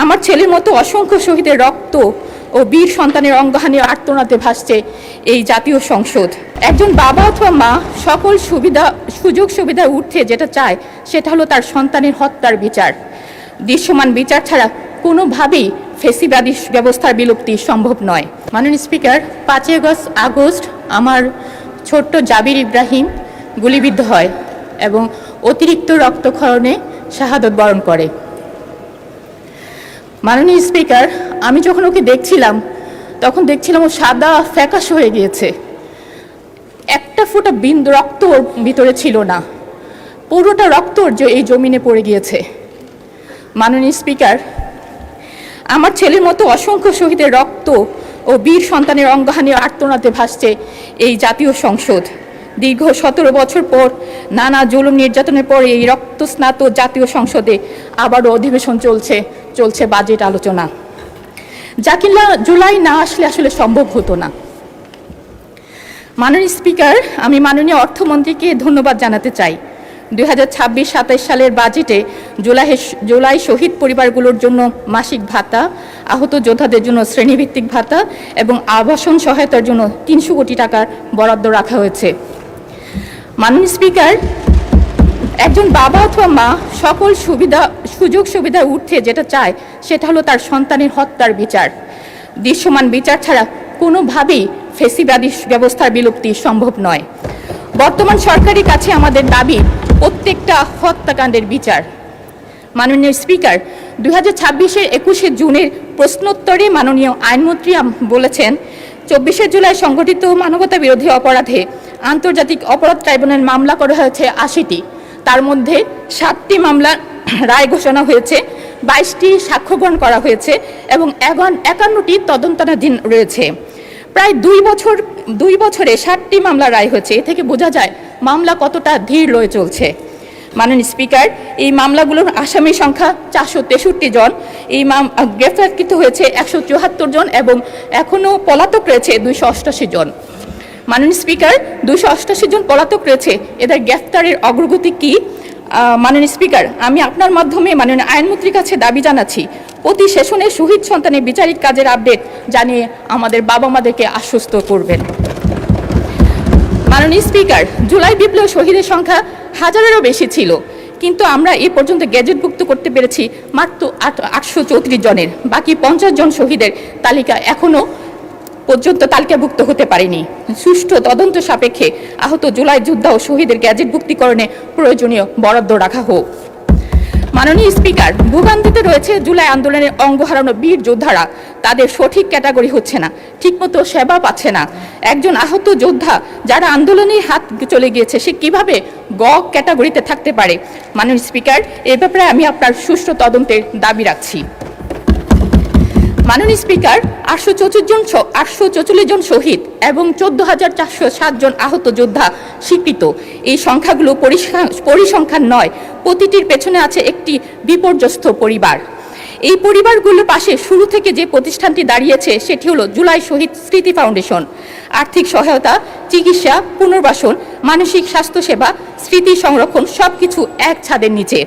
আমার ছেলের মতো অসংখ্য শহীদের রক্ত ও বীর সন্তানের অঙ্গহানির আর্তনাদে ভাসছে এই জাতীয় সংসদ। একজন বাবা অথবা মা সকল সুযোগ সুবিধার ঊর্ধ্বে যেটা চায় সেটা হলো তার সন্তানের হত্যার বিচার। দৃশ্যমান বিচার ছাড়া কোনোভাবেই ফেসিবাদী ব্যবস্থার বিলুপ্তি সম্ভব নয়। মাননীয় স্পিকার, 5ই আগস্ট আমার ছোট্ট জাবির ইব্রাহিম গুলিবিদ্ধ হয় এবং অতিরিক্ত রক্তক্ষরণে শাহাদত বরণ করে। মাননীয় স্পিকার, আমি যখন ওকে দেখছিলাম তখন দেখছিলাম ও সাদা ফ্যাকাশ হয়ে গিয়েছে, একটা ফোঁটা বিন্দু রক্ত ওর ভিতরে ছিল না, পুরোটা রক্ত এই জমিনে পড়ে গিয়েছে। মাননীয় স্পিকার, আমার ছেলের মতো অসংখ্য শহীদের রক্ত ও বীর সন্তানের অঙ্গহানির আর্তনাদে ভাসছে এই জাতীয় সংসদ। দীর্ঘ 17 বছর পর নানা জুলুম নির্যাতনের পর এই রক্তস্নাত জাতীয় সংসদে আবারও অধিবেশন চলছে বাজেট আলোচনা, যা কিনা জুলাই না আসলে আসলে সম্ভব হতো না। মাননীয় স্পিকার, আমি মাননীয় অর্থমন্ত্রীকে ধন্যবাদ জানাতে চাই। 2026-27 সালের বাজেটে জুলাই শহীদ পরিবারগুলোর জন্য মাসিক ভাতা, আহত যোদ্ধাদের জন্য শ্রেণীভিত্তিক ভাতা এবং আবাসন সহায়তার জন্য 300 কোটি টাকার বরাদ্দ রাখা হয়েছে। মাননীয় স্পিকার, একজন বাবা অথবা মা সকল সুযোগ সুবিধার ঊর্ধ্বে যেটা চায় সেটা হলো তার সন্তানের হত্যার বিচার। দৃশ্যমান বিচার ছাড়া কোনোভাবেই ফেসিবাদী ব্যবস্থার বিলুপ্তি সম্ভব নয়। বর্তমান সরকারের কাছে আমাদের দাবি প্রত্যেকটা হত্যাকাণ্ডের বিচার। মাননীয় স্পিকার, 2026-এর 21শে জুনের প্রশ্নোত্তরে মাননীয় আইনমন্ত্রী বলেছেন, 24শে জুলাই সংঘটিত মানবতা বিরোধী অপরাধে আন্তর্জাতিক অপরাধ ট্রাইব্যুনাল মামলা করা হয়েছে 80টি, তার মধ্যে 7টি মামলার রায় ঘোষণা হয়েছে, 22টি সাক্ষ্য গ্রহণ করা হয়েছে এবং 51টি তদন্তাধীন রয়েছে। প্রায় 2 বছরে 7টি মামলা রায় হয়েছে। এ থেকে বোঝা যায় মামলা কতটা ধীর লয়ে চলছে। মাননীয় স্পিকার, এই মামলাগুলোর আসামি সংখ্যা 463 জন, এই গ্রেফতারকৃত হয়েছে 174 জন এবং এখনও পলাতক রয়েছে 288 জন। মাননীয় স্পিকার, 288 জন পলাতক রয়েছে, এদের গ্রেফতারের অগ্রগতি কি? মাননীয় স্পিকার, আমি আপনার মাধ্যমে মাননীয় আইনমন্ত্রীর কাছে দাবি জানাচ্ছি, প্রতি সেশনে শহীদ সন্তানের বিচারিক কাজের আপডেট জানিয়ে আমাদের বাবা মাদেরকে আশ্বস্ত করবেন। মাননীয় স্পিকার, জুলাই বিপ্লব শহীদের সংখ্যা 1000-এরও বেশি ছিল, কিন্তু আমরা এ পর্যন্ত গেজেটভুক্ত করতে পেরেছি মাত্র 834 জনের। বাকি 50 জন শহীদের তালিকা এখনও পর্যন্ত তালিকাভুক্ত হতে পারেনি। সুষ্ঠু তদন্ত সাপেক্ষে আহত জুলাই যোদ্ধা ও শহীদের গ্যাজেটভুক্তিকরণে প্রয়োজনীয় বরাদ্দ রাখা হোক। মাননীয় স্পিকার, ভোগান্তিতে রয়েছে জুলাই আন্দোলনের অঙ্গ হারানো বীর যোদ্ধারা, তাদের সঠিক ক্যাটাগরি হচ্ছে না, ঠিকমতো সেবা পাচ্ছে না। একজন আহত যোদ্ধা যারা আন্দোলনে হাত চলে গিয়েছে, সে কিভাবে গ ক্যাটাগরিতে থাকতে পারে? মাননীয় স্পিকার, এ ব্যাপারে আমি আপনার সুষ্ঠু তদন্তের দাবি রাখছি। মাননীয় স্পিকার, 844 জন শহীদ এবং 14,407 জন আহত যোদ্ধা স্বীকৃত। এই সংখ্যাগুলো পরিসংখ্যান নয়, প্রতিটির পেছনে আছে একটি বিপর্যস্ত পরিবার। এই পরিবারগুলোর পাশে শুরু থেকে যে প্রতিষ্ঠানটি দাঁড়িয়েছে সেটি হলো জুলাই শহীদ স্মৃতি ফাউন্ডেশন। আর্থিক সহায়তা, চিকিৎসা, পুনর্বাসন, মানসিক স্বাস্থ্যসেবা, স্মৃতি সংরক্ষণ সবকিছু এক ছাদের নিচে।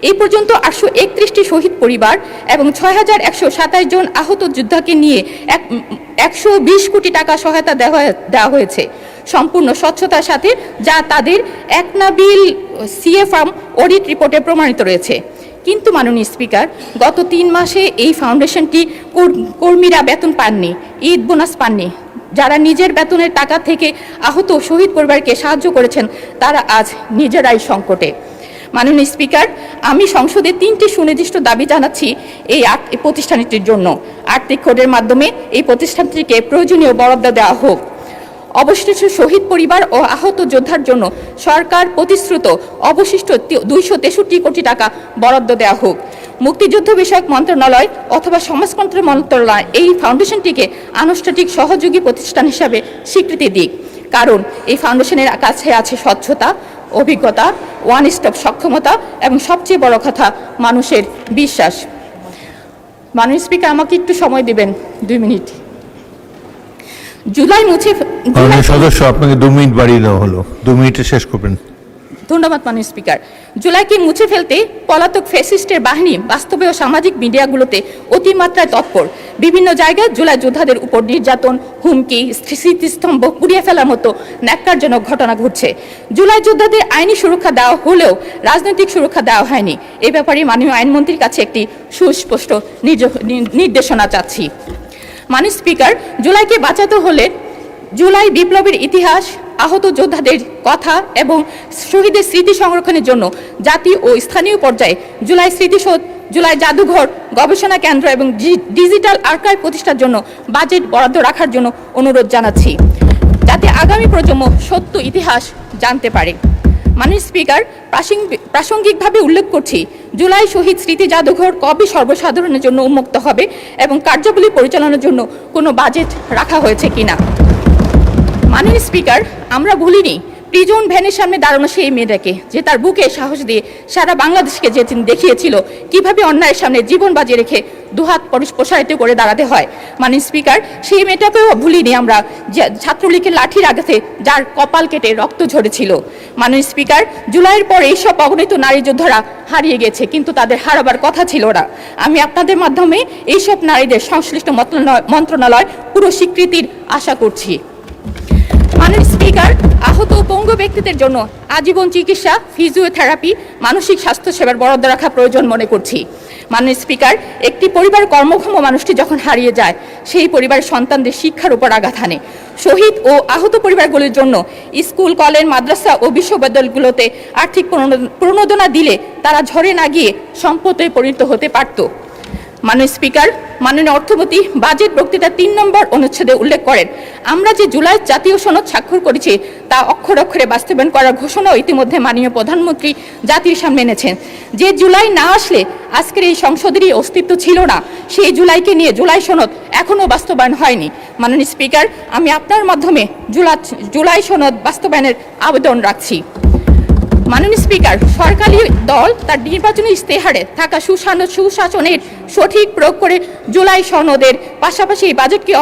এই পর্যন্ত 831টি শহীদ পরিবার এবং 6127 জন আহত যোদ্ধাকে নিয়ে 120 কোটি টাকা সহায়তা দেওয়া হয়েছে সম্পূর্ণ স্বচ্ছতার সাথে, যা তাদের একনাবিল সিএ ফার্ম অডিট রিপোর্টে প্রমাণিত রয়েছে। কিন্তু মাননীয় স্পিকার, গত 3 মাসে এই ফাউন্ডেশনটি কর্মীরা বেতন পাননি, ঈদ বোনাস পাননি। যারা নিজের বেতনের টাকা থেকে আহত শহীদ পরিবারকে সাহায্য করেছেন তারা আজ নিজেরাই সংকটে। মাননীয় স্পিকার, আমি সংসদে 3টি সুনির্দিষ্ট দাবি জানাচ্ছি এই প্রতিষ্ঠানটির জন্য। আর্থিক কোডের মাধ্যমে এই প্রতিষ্ঠানটিকে প্রয়োজনীয় বরাদ্দ দেওয়া হোক। অবশিষ্ট শহীদ পরিবার ও আহত যোদ্ধার জন্য সরকার প্রতিশ্রুত অবশিষ্ট 263 কোটি টাকা বরাদ্দ দেওয়া হোক। মুক্তিযুদ্ধ বিষয়ক মন্ত্রণালয় অথবা সমাজতন্ত্র মন্ত্রণালয় এই ফাউন্ডেশনটিকে আনুষ্ঠানিক সহযোগী প্রতিষ্ঠান হিসাবে স্বীকৃতি দিক, কারণ এই ফাউন্ডেশনের কাছে আছে স্বচ্ছতা, অভিজ্ঞতা, ওয়ান স্টপ সক্ষমতা এবং সবচেয়ে বড় কথা মানুষের বিশ্বাস। মাননীয় স্পিকার, আমাকে একটু সময় দিবেন 2 মিনিট। জুলাই মুছে সদস্য, আপনাকে 2 মিনিট বাড়িয়ে দেওয়া হলো, 2 মিনিটে শেষ করবেন। ধন্যবাদ মাননীয় স্পিকার। জুলাইকে মুছে ফেলতে পলাতক ফ্যাসিস্টের বাহিনী বাস্তবে ও সামাজিক মিডিয়াগুলোতে অতিমাত্রায় তৎপর। বিভিন্ন জায়গায় জুলাই যোদ্ধাদের উপর নির্যাতন, হুমকি, স্মৃতিস্তম্ভ পুড়িয়ে ফেলার মতো ন্যাক্কারজনক ঘটনা ঘটছে। জুলাই যোদ্ধাদের আইনি সুরক্ষা দেওয়া হলেও রাজনৈতিক সুরক্ষা দেওয়া হয়নি। এ ব্যাপারে মাননীয় আইনমন্ত্রীর কাছে একটি সুস্পষ্ট নির্দেশনা চাচ্ছি। মাননীয় স্পিকার, জুলাইকে বাঁচাতে হলে জুলাই বিপ্লবের ইতিহাস, আহত যোদ্ধাদের কথা এবং শহীদের স্মৃতি সংরক্ষণের জন্য জাতীয় ও স্থানীয় পর্যায়ে জুলাই স্মৃতিসৌধ, জুলাই জাদুঘর, গবেষণা কেন্দ্র এবং ডিজিটাল আর্কাইভ প্রতিষ্ঠার জন্য বাজেট বরাদ্দ রাখার জন্য অনুরোধ জানাচ্ছি, যাতে আগামী প্রজন্ম সত্য ইতিহাস জানতে পারে। মাননীয় স্পিকার, প্রাসঙ্গিকভাবে উল্লেখ করছি, জুলাই শহীদ স্মৃতি জাদুঘর কবে সর্বসাধারণের জন্য উন্মুক্ত হবে এবং কার্যাবলী পরিচালনার জন্য কোনো বাজেট রাখা হয়েছে কিনা। মাননীয় স্পিকার, আমরা ভুলিনি প্রিজন ভ্যানের সামনে দাঁড়ানো সেই মেয়েটাকে, যে তার বুকে সাহস দিয়ে সারা বাংলাদেশকে যে দেখিয়েছিল কিভাবে অন্যায়ের সামনে জীবন বাজিয়ে রেখে দুহাত প্রসারিত করে দাঁড়াতে হয়। মাননীয় স্পিকার, সেই মেয়েটাকেও ভুলিনি আমরা, যে ছাত্রলীগের লাঠির আঘাতে যার কপাল কেটে রক্ত ঝরেছিল। মাননীয় স্পিকার, জুলাইয়ের পর এইসব অগণিত নারী যোদ্ধারা হারিয়ে গেছে, কিন্তু তাদের হারাবার কথা ছিল না। আমি আপনাদের মাধ্যমে এইসব নারীদের সংশ্লিষ্ট মন্ত্রণালয় পুরো স্বীকৃতির আশা করছি। মাননীয় স্পিকার, আহত ও পঙ্গু ব্যক্তিদের জন্য আজীবন চিকিৎসা, ফিজিওথেরাপি, মানসিক স্বাস্থ্য সেবার বরাদ্দ রাখা প্রয়োজন মনে করছি। মাননীয় স্পিকার, একটি পরিবার কর্মক্ষম মানুষটি যখন হারিয়ে যায়, সেই পরিবারের সন্তানদের শিক্ষার উপর আঘাত হানে। শহীদ ও আহত পরিবারগুলির জন্য স্কুল, কলেজ, মাদ্রাসা ও বিশ্ববিদ্যালয়গুলোতে আর্থিক প্রণোদনা দিলে তারা ঝরে না গিয়ে সম্পদে পরিণত হতে পারত। মাননীয় স্পিকার, মাননীয় অর্থমন্ত্রী বাজেট বক্তৃতার ৩ নম্বর অনুচ্ছেদে উল্লেখ করেন, আমরা যে জুলাই জাতীয় সনদ স্বাক্ষর করেছি তা অক্ষরে অক্ষরে বাস্তবায়ন করার ঘোষণাও ইতিমধ্যে মাননীয় প্রধানমন্ত্রী জাতির সামনে এনেছেন। যে জুলাই না আসলে আজকের এই সংসদেরই অস্তিত্ব ছিল না, সেই জুলাইকে নিয়ে জুলাই সনদ এখনও বাস্তবায়ন হয়নি। মাননীয় স্পিকার, আমি আপনার মাধ্যমে জুলাই সনদ বাস্তবায়নের আবেদন রাখছি। মাননীয় স্পিকার, সরকারি দল তার নির্বাচনী ইশতেহারে থাকা সুশাসনের সঠিক প্রয়োগ করে জুলাই সনদের পাশাপাশি এই বাজেটকে